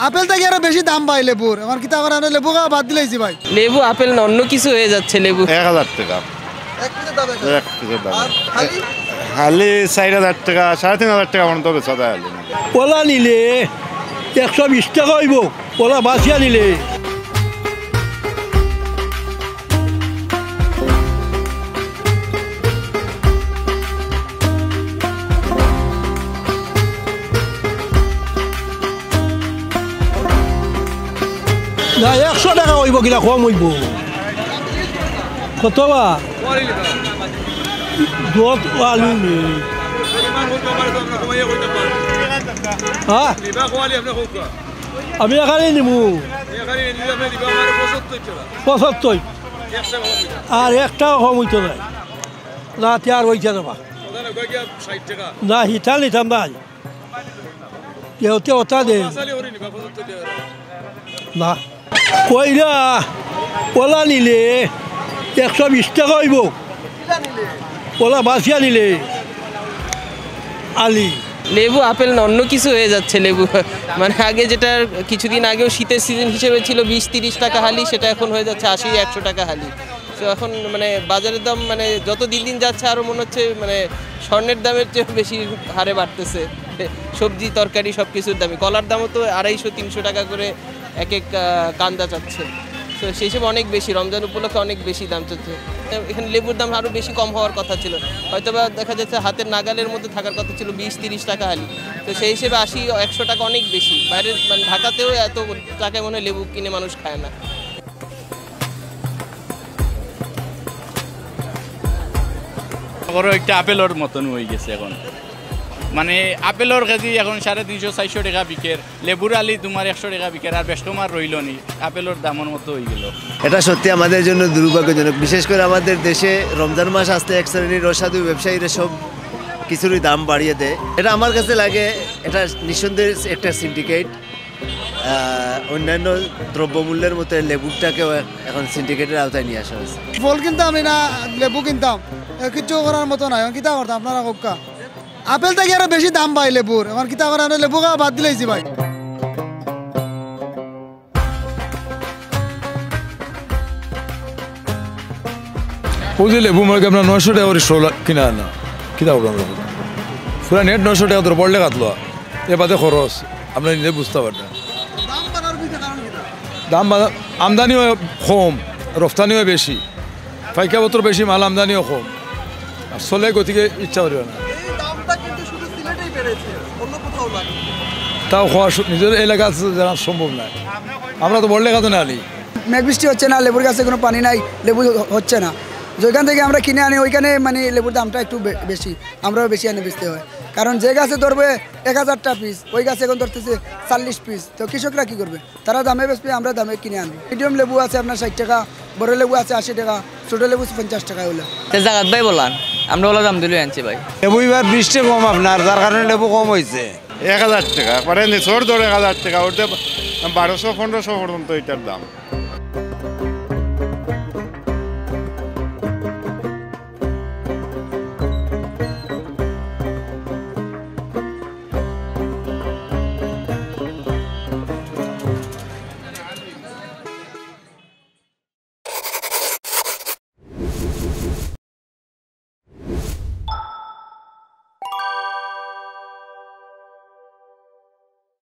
Apple থেকে আরো বেশি দাম ভাই লেবুর। আমার কিতা করে আমরা লেবু খাওয়া বাদ দিলাইছি ভাই। লেবু আপেল না অন্য কিছু হয়ে যাচ্ছে লেবু। 1000 টাকা। এক কেজি দাম এক কেজি দাম। হালি 4000 টাকা 3500 টাকা পর্যন্ত বেচা যায় হালি। কলা নিলে 120 টাকা হইব, কলা বাছিয়া নিলে। না 100 টাকা হইব, কিনা কম হইব। কত বা দুধ আলু নেই। হ্যাঁ আমি এখানে নিবো 75, আর 1 টাকা কম হইতো নাই। না আর হইছে না না হিটা নিতাম নাই, কেউতে ওটা দে না। কইরা কলা নিলে 120 টাকা হইব, কলা বাছিয়া নিলে আলি। লেবু আপেল না অন্য কিছু হয়ে যাচ্ছে লেবু। মানে আগে যেটা কিছুদিন আগেও শীতের সিজন হিসেবে ছিল 20-30 টাকা হালি, সেটা এখন হয়ে যাচ্ছে 80-100 টাকা হালি। তো এখন মানে বাজারের দাম মানে যত দিন দিন যাচ্ছে আরও মনে হচ্ছে মানে স্বর্ণের দামের চেয়ে বেশি হারে বাড়তেছে। সবজি তরকারি সব কিছুর দামই, কলার দামও তো 250-300 টাকা করে এক কান্দা চাচ্ছে। তো সেই হিসেবে অনেক বেশি, রমজান উপলক্ষে অনেক বেশি দাম চলছে। এখানে লেবুর দাম আরও বেশি কম হওয়ার কথা ছিল, হয়তো বা দেখা যাচ্ছে হাতের নাগালের মধ্যে থাকার কথা ছিল 20-30 টাকা হালি। তো সেই হিসেবে 80-100 টাকা অনেক বেশি। বাইরের মানে ঢাকাতেও এত টাকায় মনে হয় লেবু কিনে মানুষ খায় না। বড় একটা আপেলের মতন হয়ে গেছে এখন, মানে আপেলের কেজি এখন 350-400 টাকা বিকের, লেবুর আলি তোমার 100 টাকা বিকের, আর বেষ্টমার রইল নি, আপেলের দামের মতো হয়ে গেল। এটা সত্যি আমাদের জন্য দুর্ভাগ্যজনক, বিশেষ করে আমাদের দেশে রমজান মাস আসতে এক শ্রেণীর অসাধু ব্যবসায়ীরা সব কিছুরই দাম বাড়িয়ে দেয়। এটা আমার কাছে লাগে এটা নিঃসন্দেহে একটা সিন্ডিকেট। অন্যান্য দ্রব্যমূল্যের মতো লেবুটাকেও এখন সিন্ডিকেটের আওতায় নিয়ে আসা হয়েছে। ফল কিনতাম না, লেবু কিনতাম, কিছু করার মতো নাই। কিতা করতাম আপনারা কোকা আপেল থেকে আরো বেশি দাম ভাই লেবুর। আমার কিতা করে আমরা লেবু খাওয়া বাদ দিলাইছি ভাই। বুঝলি লেবু মার্কে আপনার 900 টাকা করে শোল কিনা না, কিনা করবো আমরা পুরা নেট 900 টাকা তোর বললে কাটলো, এ বাদে খরচ আপনার নিজে বুঝতে পারবেন। দাম আমদানিও কম, রফতানিও বেশি, ফাইকা পত্র বেশি, মাল আমদানিও কম, আর চলে গতিকে ইচ্ছা করবে না। তাও খাওয়া নিজের এলাকা জানা সম্ভব নয়, আমরা তো বললে কাছে না আনি। মেঘ বৃষ্টি হচ্ছে না, লেবুর গাছে কোনো পানি নাই, লেবু হচ্ছে না। যেখান থেকে আমরা কিনে আনি ওইখানে মানে লেবুর দামটা একটু বেশি, আমরাও বেশি আনি বেচতে হয়। কারণ যে গাছে ধরবে 1000টা পিস, ওই গাছে এখন ধরতেছে 40 পিস। তো কৃষকরা কী করবে? তারা দামে বেচবে, আমরা দামে কিনে আনবো। মিডিয়াম লেবু আছে আপনার 60 টাকা, বড় লেবু আছে 80 টাকা, ছোটো লেবু 50 টাকা। হলো জায়গা ভাই বলান আমরা ওলা দাম দিলে আনছি ভাই। লেবু এবার 20 টাকা কম আপনার, যার কারণে লেবু কম হয়েছে। 1000 টাকা পারে নিচর ধরে 1000 টাকা, ওটা 1200-1500 পর্যন্ত এটার দাম।